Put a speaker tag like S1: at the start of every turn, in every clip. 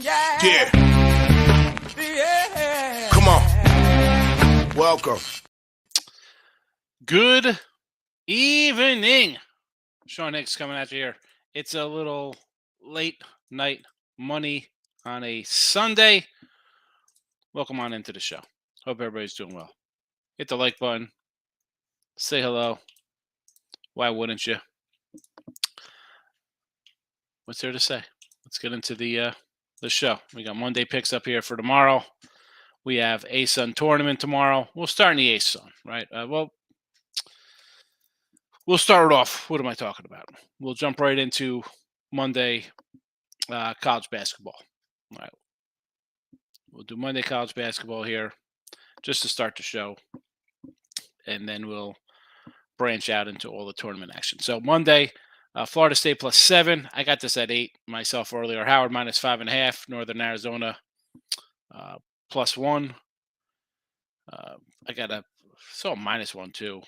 S1: Yeah. Come on. Welcome.
S2: Good evening. Sean Higgs coming at you here. It's a little late night money on a Sunday. Welcome on into the show. Hope everybody's doing well. Hit the like button. Say hello. Why wouldn't you? What's there to say? Let's get into the show. We got Monday picks up here for tomorrow. We have ASUN tournament tomorrow. We'll start in the ASUN, right? We'll start it off. What am I talking about? We'll jump right into Monday college basketball. All right. We'll do Monday college basketball here just to start the show. And then we'll branch out into all the tournament action. So Monday, Florida State +7. I got this at 8 myself earlier. Howard -5.5. Northern Arizona +1. I got -1 too.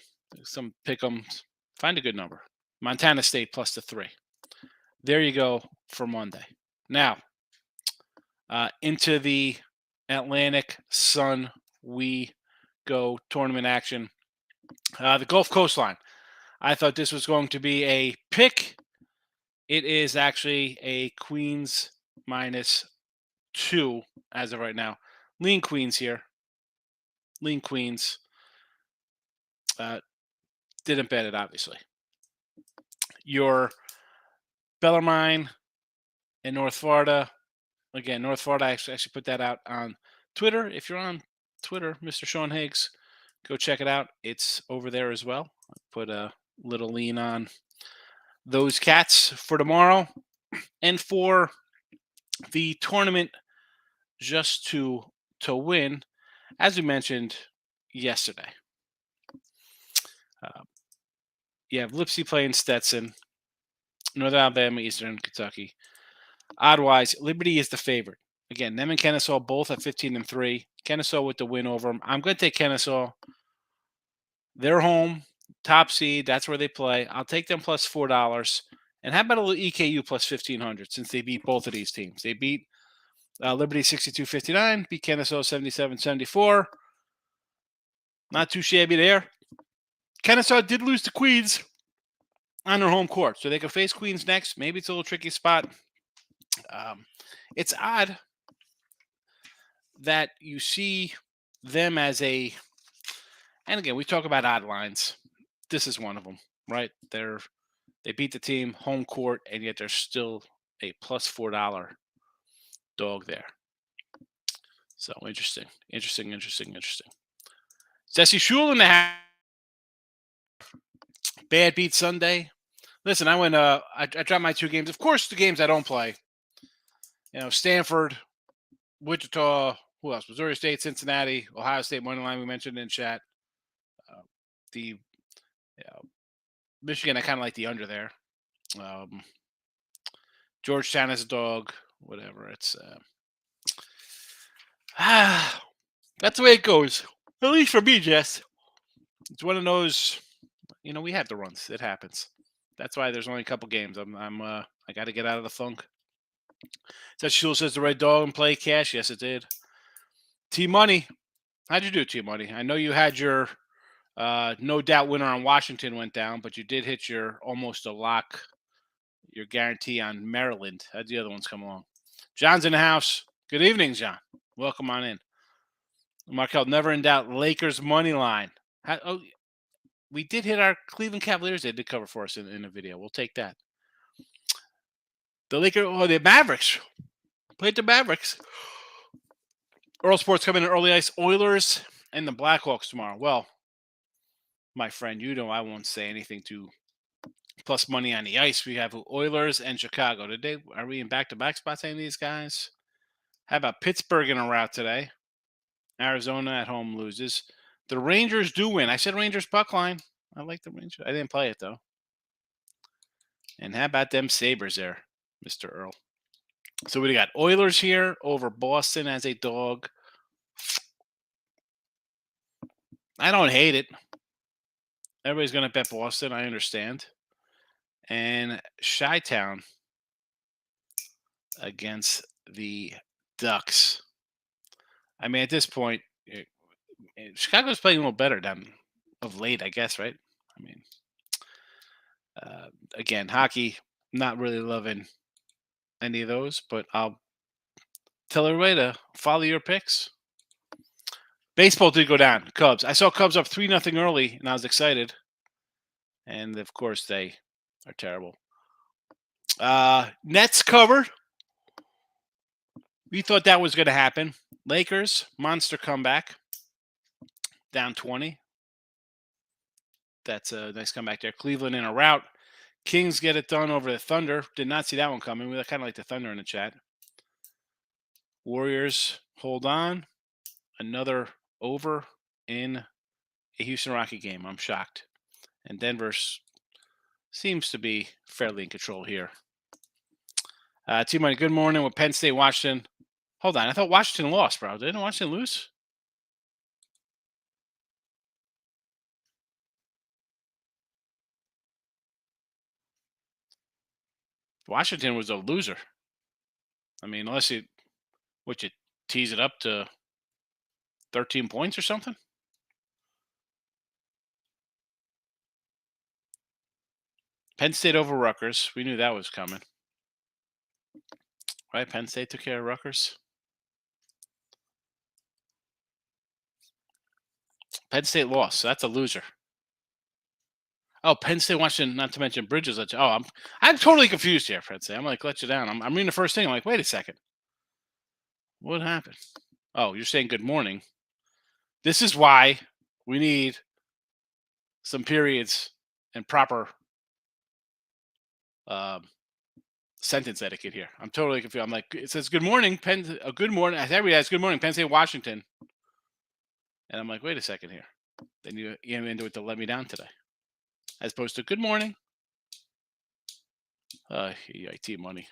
S2: Some pick'ems. Find a good number. Montana State +3. There you go for Monday. Now, into the Atlantic Sun we go tournament action. The Gulf Coastline. I thought this was going to be a pick. It is actually a Queens -2 as of right now. Lean Queens here. Lean Queens. Didn't bet it, obviously. Your Bellarmine in North Florida. Again, North Florida, I actually put that out on Twitter. If you're on Twitter, Mr. Sean Higgs, go check it out. It's over there as well. I put a little lean on those cats for tomorrow. And for the tournament just to win, as we mentioned yesterday, you have Lipsy playing Stetson, Northern Alabama, Eastern Kentucky. Oddwise, Liberty is the favorite. Again, them and Kennesaw both at 15-3. Kennesaw with the win over them. I'm going to take Kennesaw. They're home, top seed. That's where they play. I'll take them +$4. And how about a little EKU +1,500 since they beat both of these teams? They beat Liberty 62-59, beat Kennesaw 77-74. Not too shabby there. Kennesaw did lose to Queens on their home court, so they could face Queens next. Maybe it's a little tricky spot. It's odd that you see them as a, and again, we talk about odd lines. This is one of them, right? They beat the team home court, and yet there's still a +$4 dog there. So interesting. Jesse Shule in the house. Bad beat Sunday. Listen, I went. I dropped my 2 games. Of course, the games I don't play. Stanford, Wichita. Who else? Missouri State, Cincinnati, Ohio State money line we mentioned in chat. Michigan, I kind of like the under there. Georgetown is a dog. Whatever. It's that's the way it goes. At least for me, Jess. It's one of those. We have the runs. It happens. That's why there's only a couple games. I got to get out of the funk. That Shule says the red dog and play cash. Yes, it did. T Money. How'd you do, T Money? I know you had your no doubt winner on Washington went down, but you did hit your almost a lock, your guarantee on Maryland. How'd the other ones come along? John's in the house. Good evening, John. Welcome on in. Markel, never in doubt. Lakers money line. We did hit our Cleveland Cavaliers. They did cover for us in the video. We'll take that. The Mavericks. Played the Mavericks. Earl Sports coming in early ice. Oilers and the Blackhawks tomorrow. Well, my friend, I won't say anything to plus money on the ice. We have Oilers and Chicago. Are we in back-to-back spots, any of these guys? How about Pittsburgh in a rout today? Arizona at home loses. The Rangers do win. I said Rangers puck line. I like the Rangers. I didn't play it, though. And how about them Sabres there, Mr. Earl? So we got Oilers here over Boston as a dog. I don't hate it. Everybody's going to bet Boston. I understand. And Chi-Town against the Ducks. I mean, at this point, Chicago's playing a little better down of late, I guess, right? I mean, again, hockey, not really loving any of those, but I'll tell everybody to follow your picks. Baseball did go down. Cubs. I saw Cubs up 3-0 early, and I was excited. And of course, they are terrible. Nets covered. We thought that was going to happen. Lakers, monster comeback. Down 20. That's a nice comeback there. Cleveland in a rout. Kings get it done over the Thunder. Did not see that one coming. We kind of like the Thunder in the chat. Warriors hold on. Another over in a Houston Rocket game. I'm shocked. And Denver seems to be fairly in control here. T-Money, good morning with Penn State, Washington. Hold on. I thought Washington lost, bro. Didn't Washington lose? Washington was a loser. I mean, unless you tease it up to 13 points or something? Penn State over Rutgers. We knew that was coming. Right? Penn State took care of Rutgers. Penn State lost, so that's a loser. Oh, Penn State, Washington, not to mention Bridges. I'm totally confused here, Penn State. I'm like, let you down. I'm reading the first thing. I'm like, wait a second. What happened? Oh, you're saying good morning. This is why we need some periods and proper sentence etiquette here. I'm totally confused. I'm like, it says good morning, good morning. I said, good morning, Penn State, Washington. And I'm like, wait a second here. Then you came into it to let me down today. As opposed to good morning. EIT money.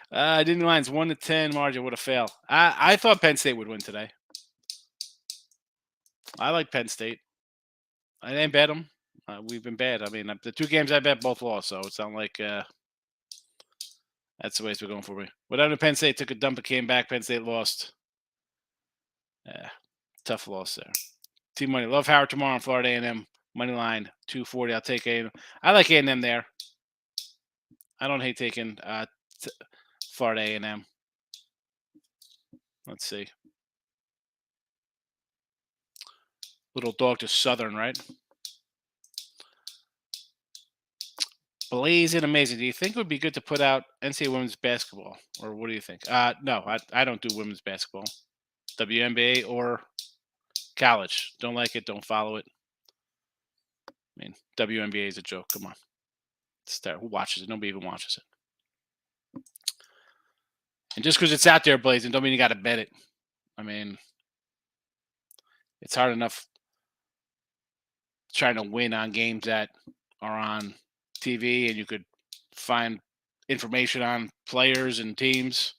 S2: Disney Lions 1-10 margin would have failed. I thought Penn State would win today. I like Penn State. I didn't bet them. We've been bad. I mean, the two games I bet both lost, so it's not like that's the way it's been going for me. Whatever Penn State took a dump and came back, Penn State lost. Tough loss there. Team money. Love Howard tomorrow on Florida A&M. Money line 240. I'll take A&M. I like A&M there. I don't hate taking Florida A&M. Let's see. Little dog to Southern, right? Blazing amazing. Do you think it would be good to put out NCAA women's basketball, or what do you think? No, I don't do women's basketball, WNBA or college. Don't like it. Don't follow it. I mean, WNBA is a joke. Come on, it's there. Who watches it? Nobody even watches it. And just because it's out there, blazing, don't mean you got to bet it. I mean, it's hard enough trying to win on games that are on TV, and you could find information on players and teams.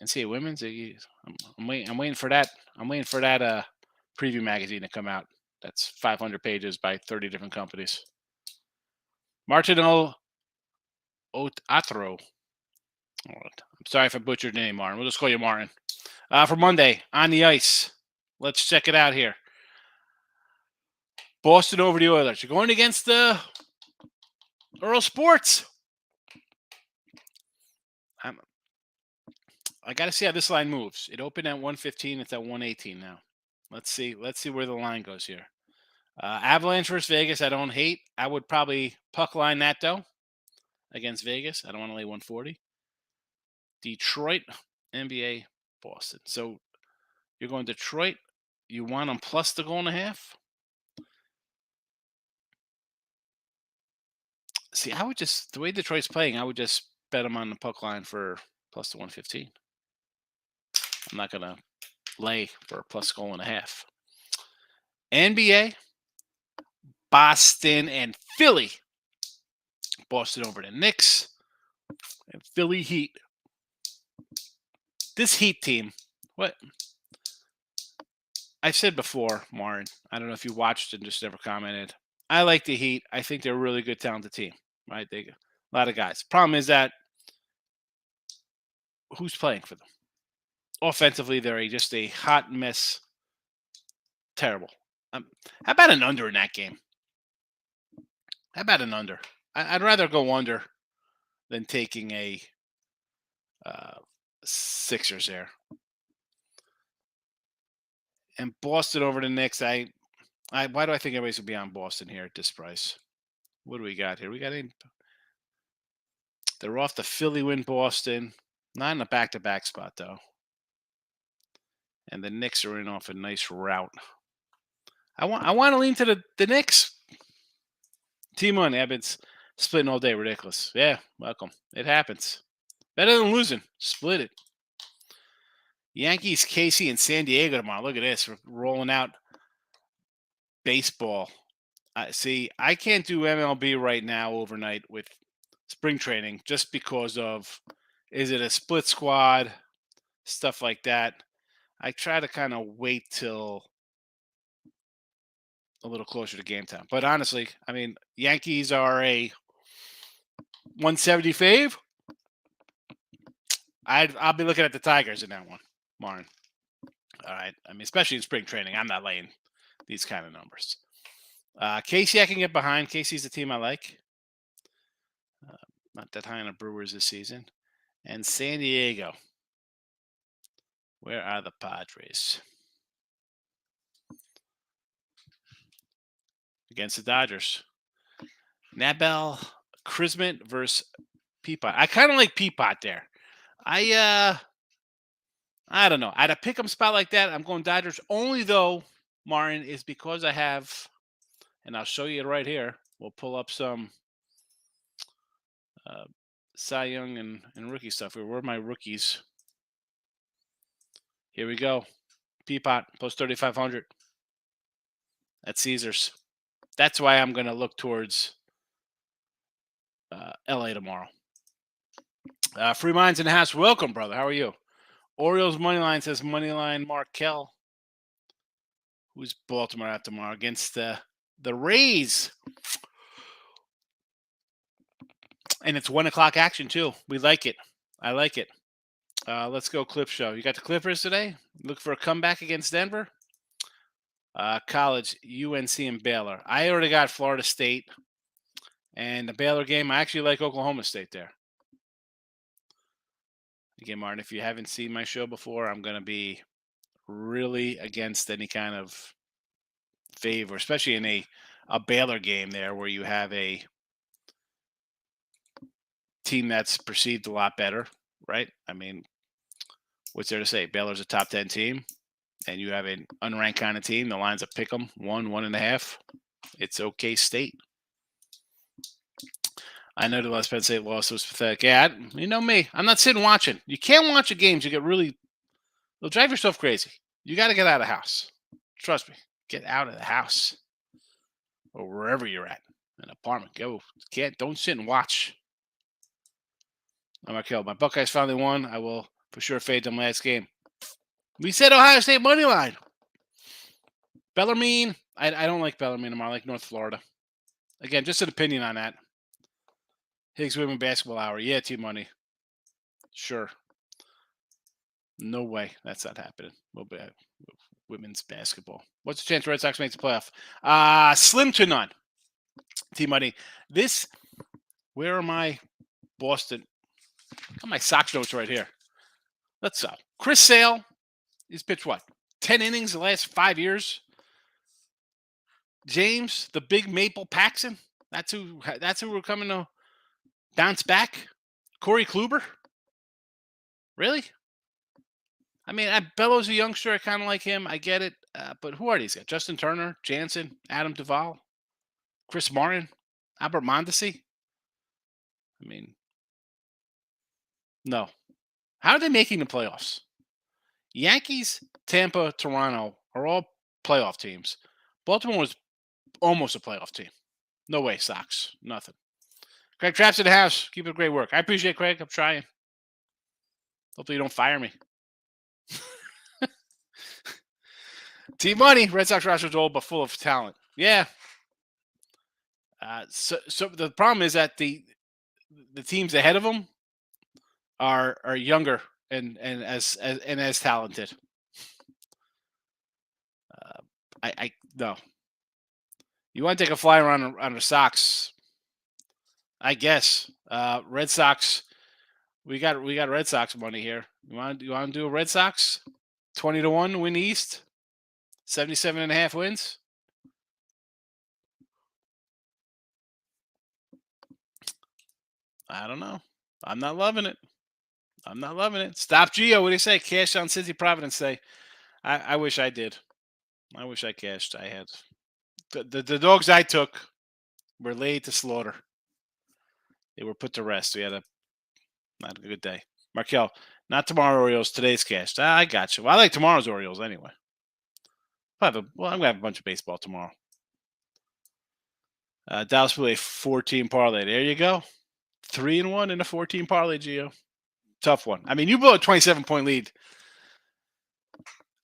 S2: And see, women's. I'm waiting for that. I'm waiting for that preview magazine to come out. That's 500 pages by 30 different companies. Martin Otro. I'm sorry if I butchered your name, Martin. We'll just call you Martin. For Monday on the ice. Let's check it out here. Boston over the Oilers. You're going against Earl Sports. I got to see how this line moves. It opened at 115. It's at 118 now. Let's see where the line goes here. Avalanche versus Vegas. I don't hate. I would probably puck line that though against Vegas. I don't want to lay 140. Detroit, NBA, Boston. So you're going Detroit. You want them plus the goal and a half. See, I would just, the way Detroit's playing, I would just bet them on the puck line for plus the 115. I'm not going to lay for a plus goal and a half. NBA, Boston and Philly. Boston over the Knicks and Philly Heat. This Heat team, what? I've said before, Martin, I don't know if you watched and just never commented. I like the Heat. I think they're a really good, talented team, right? They a lot of guys. Problem is that who's playing for them. Offensively, they're just a hot mess. Terrible. How about an under in that game? How about an under? I'd rather go under than taking a Sixers there. And Boston over the Knicks. Why do I think everybody's gonna be on Boston here at this price? What do we got here? They're off the Philly win Boston. Not in a back-to-back spot though. And the Knicks are in off a nice route. I want to lean to the Knicks. T-Money. I've been splitting all day. Ridiculous. Yeah, welcome. It happens. Better than losing. Split it. Yankees, KC, and San Diego tomorrow. Look at this. We're rolling out baseball. See, I can't do MLB right now overnight with spring training just because of, is it a split squad, stuff like that. I try to kind of wait till a little closer to game time. But honestly, I mean, Yankees are a 170 fave. I'll be looking at the Tigers in that one, Martin. All right. I mean, especially in spring training, I'm not laying these kind of numbers. Casey, I can get behind. Casey's the team I like. Not that high on the Brewers this season. And San Diego. Where are the Padres? Against the Dodgers. Nabel Christmas versus Peapot. I kind of like Peapot there. I don't know. At a pick'em spot like that, I'm going Dodgers. Only though, Martin, is because I have, and I'll show you it right here. We'll pull up some Cy Young and rookie stuff. Where are my rookies? Here we go. Peapot plus 3,500 at Caesars. That's why I'm going to look towards LA tomorrow. Free Minds in the house. Welcome, brother. How are you? Orioles money line says money line Markel. Who's Baltimore at tomorrow against the Rays? And it's 1 o'clock action too. We like it. I like it. Let's go clip show. You got the Clippers today. Look for a comeback against Denver. College, UNC and Baylor. I already got Florida State. And the Baylor game, I actually like Oklahoma State there. Again, Martin, if you haven't seen my show before, I'm going to be really against any kind of favor, especially in a Baylor game there where you have a team that's perceived a lot better, right? I mean, what's there to say? Baylor's a top 10 team, and you have an unranked kind of team. The line's a pick 'em, 1.5. It's OK State. I know the last Penn State loss was pathetic. Yeah, you know me. I'm not sitting watching. You can't watch the games. You get really, you'll drive yourself crazy. You got to get out of the house. Trust me. Get out of the house or wherever you're at. An apartment. Go. Don't sit and watch. I'm Markel. My Buckeyes finally won. I will for sure fade them last game. We said Ohio State money line. Bellarmine. I don't like Bellarmine tomorrow. I like North Florida. Again, just an opinion on that. Higgs Women Basketball Hour. Yeah, T-Money. Sure. No way. That's not happening. We'll be women's basketball. What's the chance Red Sox make the playoff? Slim to none. T-Money. Where are my Boston? Got my Sox notes right here. Let's go. Chris Sale. He's pitched what? 10 innings the last 5 years. James, the big Maple Paxton. That's who we're coming to bounce back. Corey Kluber. Really? I mean, Bellows a youngster. I kind of like him. I get it. But who are these guys? Justin Turner, Jansen, Adam Duvall, Chris Martin, Albert Mondesi. I mean, no. How are they making the playoffs? Yankees, Tampa, Toronto are all playoff teams. Baltimore was almost a playoff team. No way, Sox. Nothing. Craig Traps in the house. Keep up great work. I appreciate Craig. I'm trying. Hopefully you don't fire me. T-Money. Red Sox roster is old but full of talent. Yeah. So the problem is that the teams ahead of them are younger and as talented. I no. You want to take a flyer on the Sox? I guess. Red Sox. We got Red Sox money here. You want to do a Red Sox? 20-1 to win the East. 77.5 wins. I don't know. I'm not loving it. I'm not loving it. Stop Geo. What do you say? Cash on Cincy Providence Day. I wish I did. I wish I cashed. I had the dogs I took were laid to slaughter. They were put to rest. We had a not a good day. Markel, not tomorrow Orioles. Today's cashed. I got you. Well, I like tomorrow's Orioles anyway. I'm gonna have a bunch of baseball tomorrow. Dallas will a 14 parlay. There you go. 3-1 in a 14 parlay, Geo. Tough one. I mean, you blew a 27-point lead.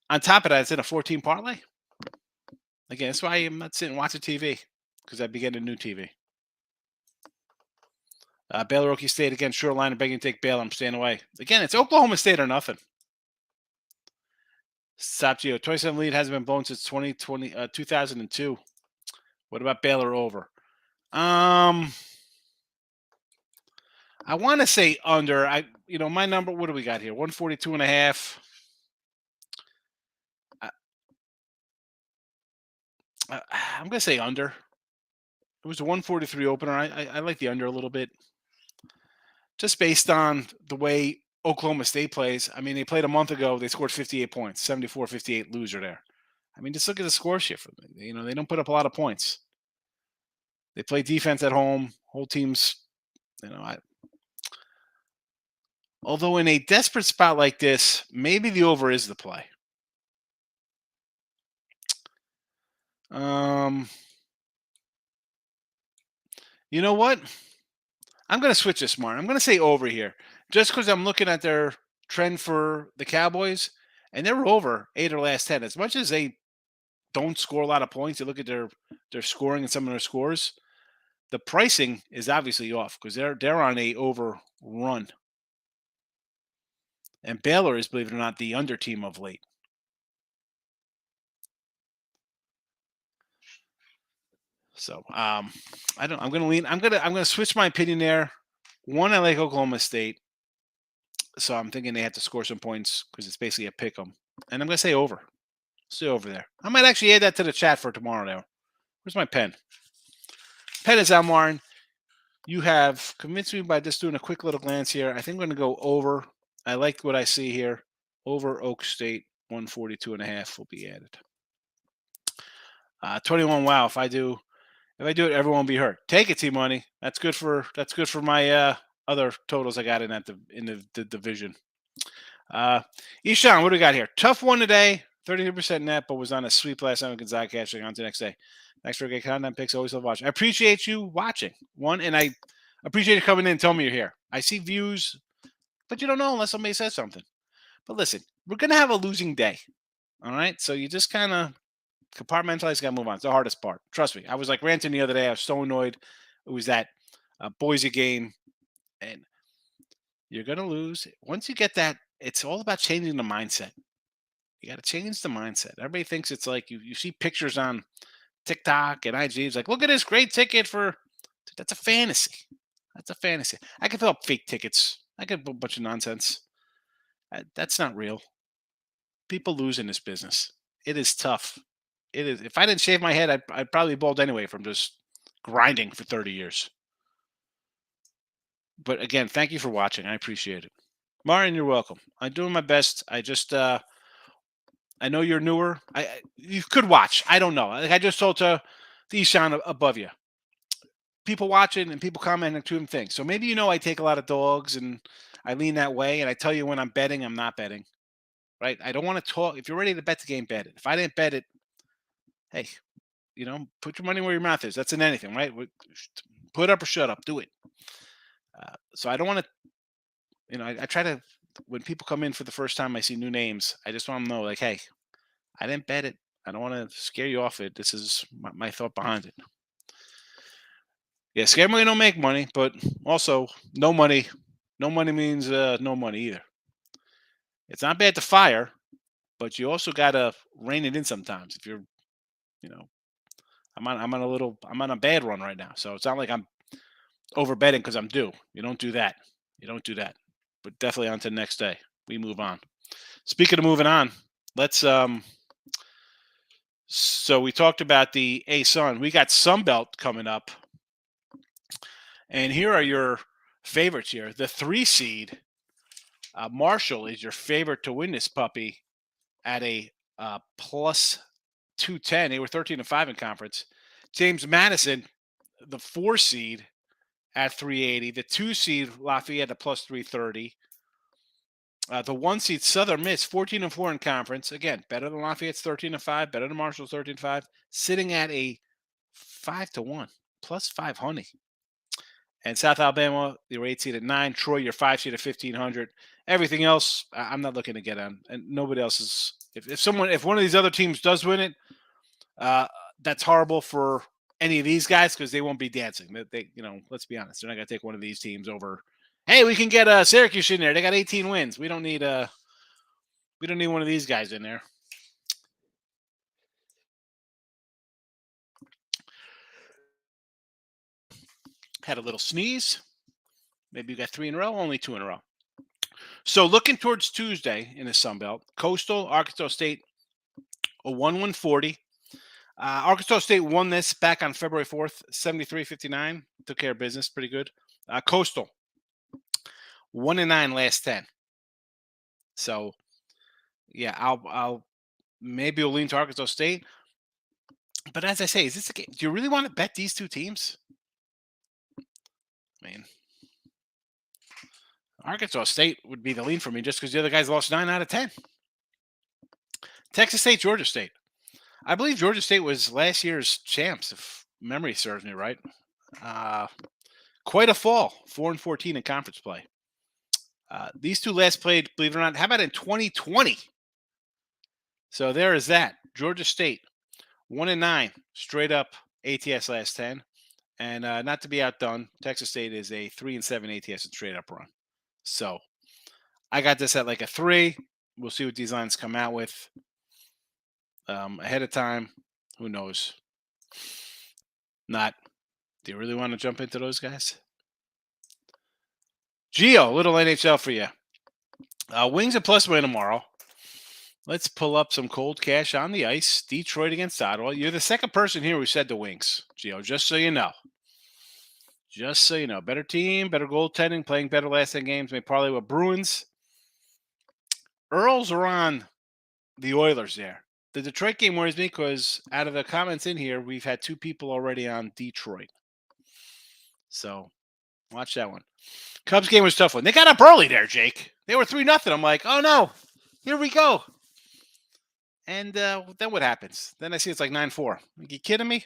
S2: On top of that, it's in a 14 parlay. Again, that's why I'm not sitting watching TV, because I'd be getting a new TV. Baylor Okie State against Shoreline. I'm begging to take Baylor. I'm staying away. Again, it's Oklahoma State or nothing. Stop Geo. 27 lead hasn't been blown since 2002. What about Baylor over? I want to say under. My number. What do we got here? 142.5. I'm gonna say under. It was a 143 opener. I like the under a little bit, just based on the way Oklahoma State plays. I mean, they played a month ago. They scored 58 points, 74-58 loser there. I mean, just look at the score sheet for them. They don't put up a lot of points. They play defense at home. Whole team's, although in a desperate spot like this, maybe the over is the play. You know what? I'm going to switch this, Martin. I'm going to say over here, just because I'm looking at their trend for the Cowboys, and they're over 8 of their last 10. As much as they don't score a lot of points, you look at their scoring and some of their scores. The pricing is obviously off because they're on a over run, and Baylor is, believe it or not, the under team of late. So I don't. I'm going to lean. I'm going to switch my opinion there. One, I like Oklahoma State, so I'm thinking they have to score some points because it's basically a pick 'em. And I'm going to say over. Stay over there. I might actually add that to the chat for tomorrow. Now, where's my pen? Pen is out, Warren. You have convinced me by just doing a quick little glance here. I think I'm going to go over. I like what I see here. Over Oak State, 142.5 will be added. 21. Wow. If I do it, everyone will be hurt. Take it, T Money. That's good for my other totals I got in the division. Ishan, what do we got here? Tough one today. 32% net, but was on a sweep last time with Gonzaga catching on to the next day. Thanks for great content picks. Always love watching. I appreciate you watching. And I appreciate you coming in and telling me you're here. I see views, but you don't know unless somebody says something. But listen, we're going to have a losing day. All right? So you just kind of compartmentalize, got to move on. It's the hardest part. Trust me. I was like ranting the other day. I was so annoyed. It was that Boise game, and you're going to lose. Once you get that, it's all about changing the mindset. You got to change the mindset. Everybody thinks it's like you see pictures on TikTok and IG. It's like, look at this great ticket for. That's a fantasy. That's a fantasy. I can fill up fake tickets. I can put a bunch of nonsense. That's not real. People lose in this business. It is tough. It is. If I didn't shave my head, I'd probably bald anyway from just grinding for 30 years. But again, thank you for watching. I appreciate it. Marion, you're welcome. I'm doing my best. I just I know you're newer. You could watch. I don't know. Like I just told to the Ishan above you. People watching and people commenting to him things. So maybe I take a lot of dogs and I lean that way. And I tell you when I'm betting, I'm not betting. Right? I don't want to talk. If you're ready to bet the game, bet it. If I didn't bet it, hey, put your money where your mouth is. That's in anything, right? Put up or shut up. Do it. So I don't want to. I try to. When people come in for the first time, I see new names. I just want to know, like, hey, I didn't bet it. I don't want to scare you off it. This is my thought behind it. Yeah, scare money don't make money, but also no money. No money means no money either. It's not bad to fire, but you also got to rein it in sometimes. If you're, you know, I'm on a bad run right now. So it's not like I'm over betting because I'm due. You don't do that. You don't do that. But definitely on to the next day. We move on. Speaking of moving on, let's so we talked about the ASUN. We got Sunbelt coming up. And here are your favorites here. The 3 seed, Marshall, is your favorite to win this puppy at a plus 210. They were 13-5 in conference. James Madison, the 4 seed at 380. The 2 seed, Lafayette, at plus 330. The 1 seed, Southern Miss, 14-4 in conference. Again, better than Lafayette's 13-5, better than Marshall's 13-5, sitting at a 5-1, plus 500. And South Alabama, your 8 seed at 9. Troy, your 5 seed at 1,500. Everything else, I'm not looking to get on. And nobody else is. If one of these other teams does win it, that's horrible for any of these guys because they won't be dancing. Let's be honest, they're not going to take one of these teams over. Hey, we can get Syracuse in there. They got 18 wins. We don't need one of these guys in there. Had a little sneeze. Maybe you got 3 in a row. Only 2 in a row. So looking towards Tuesday in the Sun Belt, Coastal, Arkansas State, a 1-140. Arkansas State won this back on February 4th, 73-59. Took care of business pretty good. Coastal, 1-9 last 10. So, yeah, I'll maybe lean to Arkansas State. But as I say, is this a game? Do you really want to bet these two teams? I mean, Arkansas State would be the lean for me just because the other guys lost 9 out of 10. Texas State, Georgia State. I believe Georgia State was last year's champs, if memory serves me right. Quite a fall, 4-14 in conference play. These two last played, believe it or not, how about in 2020? So there is that. Georgia State, 1-9, straight up ATS last 10. And not to be outdone, Texas State is a 3-7 ATS and straight up run. So I got this at like a 3. We'll see what these lines come out with ahead of time. Who knows? Not. Do you really want to jump into those guys? Geo, little NHL for you. Wings a plus win tomorrow. Let's pull up some cold cash on the ice. Detroit against Ottawa. You're the second person here who said the Wings, Geo, just so you know. Just so you know. Better team, better goaltending, playing better last 10 games. May parlay with Bruins. Earls are on the Oilers there. The Detroit game worries me because out of the comments in here, we've had 2 people already on Detroit. So watch that one. Cubs game was a tough one. They got up early there, Jake. They were 3-0. I'm like, oh no, here we go. And then what happens? Then I see it's like 9-4. Are you kidding me?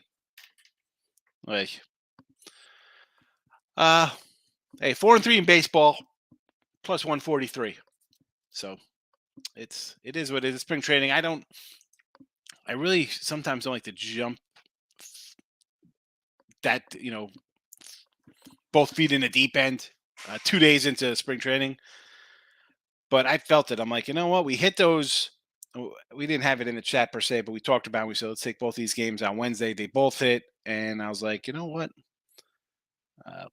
S2: Like, hey, 4-3 in baseball, plus 143. So it is what it is. Spring training. I really sometimes don't like to jump that, both feet in the deep end 2 days into spring training. But I felt it. I'm like, you know what? We hit those. We didn't have it in the chat per se, but we talked about it. We said, let's take both these games on Wednesday. They both hit. And I was like, you know what?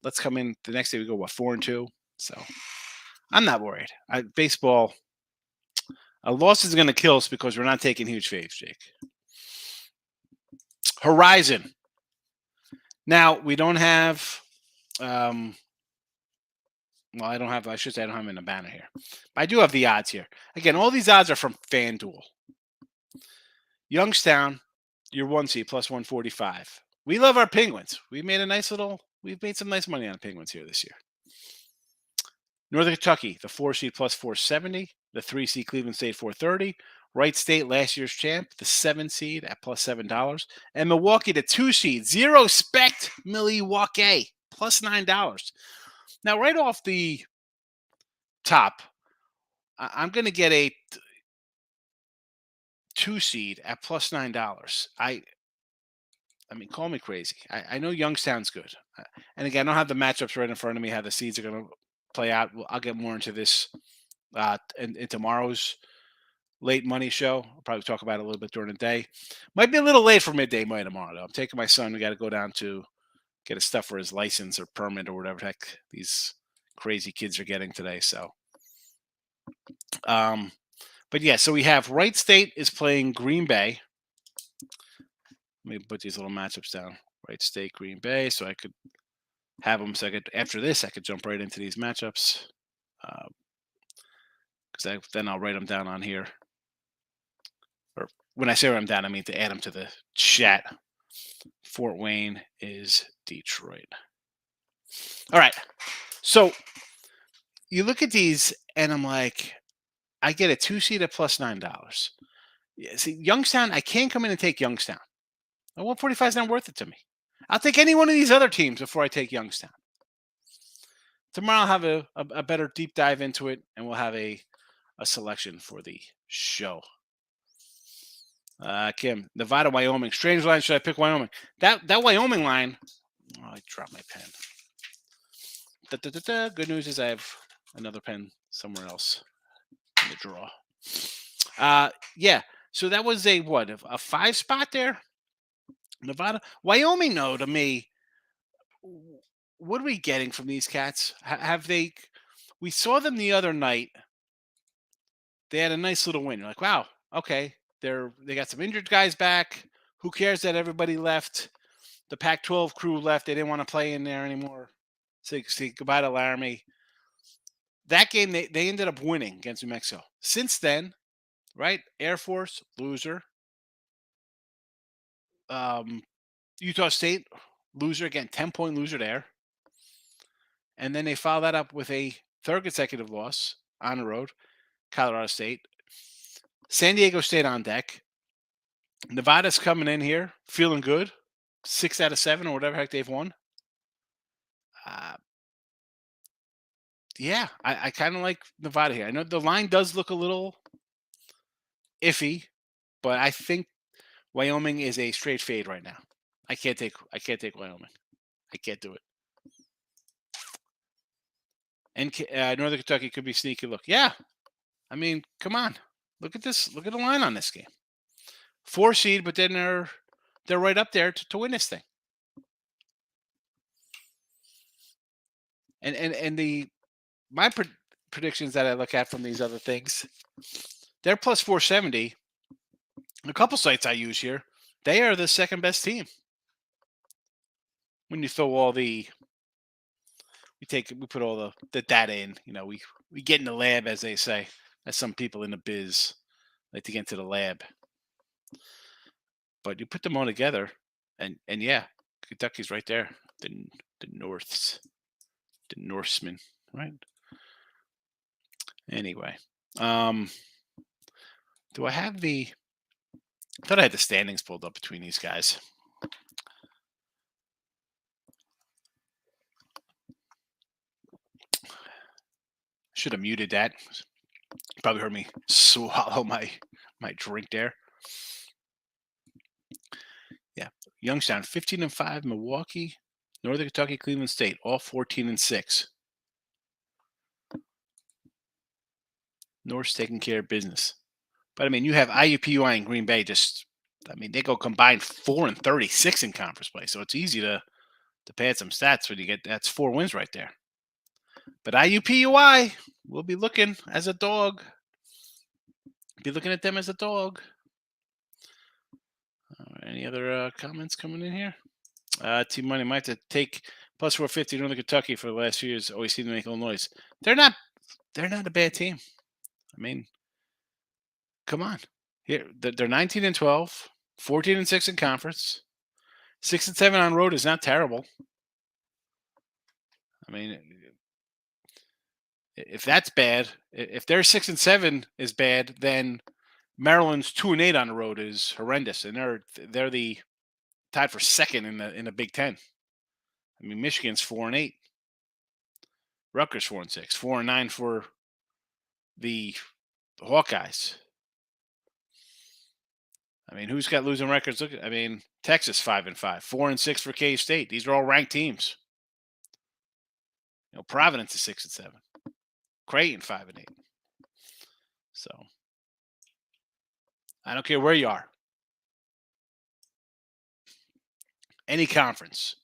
S2: Let's come in the next day. We go, 4-2? So I'm not worried. Baseball, a loss is going to kill us because we're not taking huge faves, Jake. Horizon. Now, we don't have I don't have them in a banner here. But I do have the odds here. Again, all these odds are from FanDuel. Youngstown, your 1 seed, plus 145. We love our Penguins. We've made some nice money on the Penguins here this year. Northern Kentucky, the 4 seed, plus 470. The 3 seed, Cleveland State, 430. Wright State, last year's champ, the 7 seed at plus $7. And Milwaukee, the 2 seed, zero spect Milwaukee, plus $9. Now, right off the top, I'm going to get a 2 seed at plus $9. I mean, call me crazy. I know Youngstown's good. And again, I don't have the matchups right in front of me, how the seeds are going to play out. I'll get more into this in tomorrow's late money show. I'll probably talk about it a little bit during the day. Might be a little late for midday money tomorrow, though. I'm taking my son. We got to go down to get his stuff for his license or permit or whatever the heck these crazy kids are getting today. So, but yeah, so we have Wright State is playing Green Bay. Let me put these little matchups down. Wright State, Green Bay, so I could have them. So I could, after this, I could jump right into these matchups. Because then I'll write them down on here. Or when I say write them down, I mean to add them to the chat. Fort Wayne is Detroit. All right. So you look at these, and I'm like, I get a 2 seed at plus $9. Yeah, see, Youngstown, I can't come in and take Youngstown. A 145 is not worth it to me. I'll take any one of these other teams before I take Youngstown. Tomorrow I'll have a better deep dive into it, and we'll have a selection for the show. Kim, Nevada, Wyoming. Strange line. Should I pick Wyoming? That Wyoming line. Oh, I dropped my pen. Good news is I have another pen somewhere else in the drawer. Yeah. So that was a 5 spot there? Nevada? Wyoming, no, to me. What are we getting from these cats? Have they... We saw them the other night. They had a nice little win. You're like, wow, okay. They got some injured guys back. Who cares that everybody left? The Pac-12 crew left. They didn't want to play in there anymore. Say goodbye to Laramie. That game, they ended up winning against New Mexico. Since then, right? Air Force, loser. Utah State, loser again, 10-point loser there. And then they followed that up with a third consecutive loss on the road, Colorado State. San Diego State on deck. Nevada's coming in here, feeling good. 6 out of 7 or whatever heck they've won. Yeah, I kind of like Nevada here. I know the line does look a little iffy, but I think Wyoming is a straight fade right now. I can't take Wyoming. I can't do it. And Northern Kentucky could be sneaky look. Yeah, I mean, come on, look at this. Look at the line on this game. 4 seed, but then they're right up there to win this thing. And my predictions that I look at from these other things, they're plus 470. A couple sites I use here, they are the second best team. When you throw all we put all the data in, we get in the lab, as they say, as some people in the biz like to get into the lab. But you put them all together, and yeah, Kentucky's right there. The Norsemen, right? Anyway, do I have I thought I had the standings pulled up between these guys. Should have muted that. You probably heard me swallow my drink there. Yeah, Youngstown 15-5, Milwaukee, Northern Kentucky, Cleveland State, all 14-6. North's taking care of business. But I mean, you have IUPUI and Green Bay they go combined 4-36 in conference play. So it's easy to pad some stats when you get that's 4 wins right there. But IUPUI will be looking as a dog. Be looking at them as a dog. Any other comments coming in here? Team Money might have to take plus 450 Northern Kentucky for the last few years. Always seem to make a little noise. They're not a bad team. I mean, come on. Here they're 19-12, 14-6 in conference. 6-7 on road is not terrible. I mean, if that's bad, if their 6-7 is bad, then Maryland's 2-8 on the road is horrendous, and they're the tied for second in the Big Ten. I mean, Michigan's 4-8, Rutgers 4-6, 4-9 for the Hawkeyes. I mean, who's got losing records? Look, I mean, Texas 5-5, 4-6 for K-State. These are all ranked teams. Providence is 6-7. Creighton 5-8. So I don't care where you are. Any conference.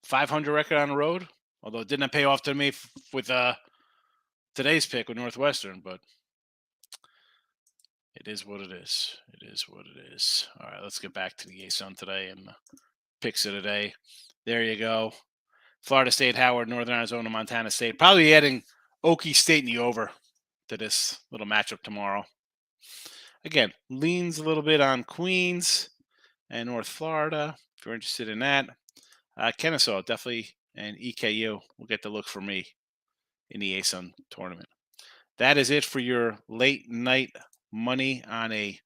S2: 500 record on the road, although it didn't pay off to me with today's pick with Northwestern, but it is what it is. It is what it is. All right, let's get back to the ASUN today and the picks of the day. There you go. Florida State, Howard, Northern Arizona, Montana State. Probably adding Okie State in the over to this little matchup tomorrow. Again, leans a little bit on Queens and North Florida. If you're interested in that, Kennesaw definitely and EKU will get the look for me in the ASUN tournament. That is it for your late night money on a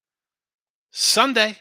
S2: Sunday.